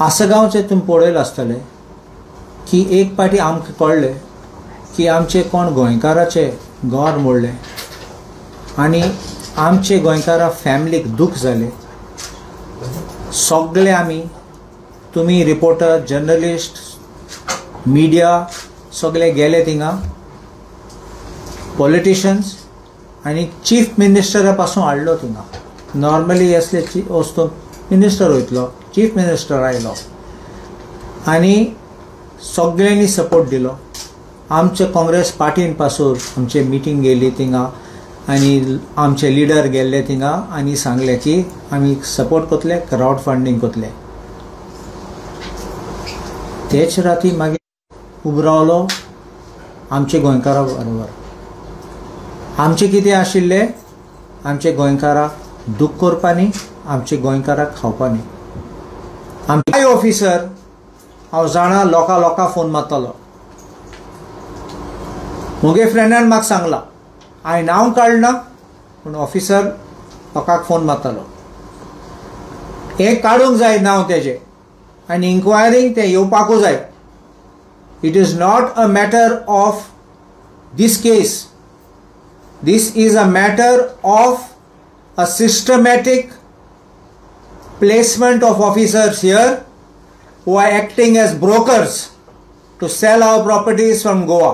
आसगांवचे तुम्ही पळयलें आसतलें की एक पाटी आमकां कळ्ळें की आमचे कोण गोंयकाराचे घर मोडलें आनी आमचे गोंयकारा फॅमिलीक दूख जालें. सगळे आमी तुमी रिपोर्टर जर्नलिस्ट मिडिया सगळे गेले थिंगा. पॉलिटिशियन्स आनी चीफ मिनिस्टरा पासून हाडलो थिंगा. नॉर्मली असले वस्तू मिनिस्टर वयतलो, चीफ मिनिस्टर आयलो आनी सगळ्यांनी सपोर्ट दिलो. आमचे काँग्रेस पार्टीन पासून आमचे मिटींग गेली थिंगा आनी आमचे लिडर गेल्ले थिंगा आनी सांगले की आमी सपोर्ट करतले, क्राउड फंडींग करतले. तेच राती मागीर उबो रावलो आमचे गोंयकारा बरोबर. आमचे कितें आशिल्ले, आमचे गोंयकाराक दूख करपानी, आमचे गोंयकाराक खावपानी. आमचे ऑफिसर हांव जाणा लोकां फोन मारतालो. मुगे फ्रेंडान म्हाका सांगला, हांवें नांव काडना पूण ऑफिसर लोकांक फोन मारतालो. एक काडूंक जाय नांव तेजें आनी इन्क्वायरींग ते येवपाकूच जाय. It is not a matter of this case. This is a matter of a systematic placement of officers here who are acting as brokers to sell our properties from Goa.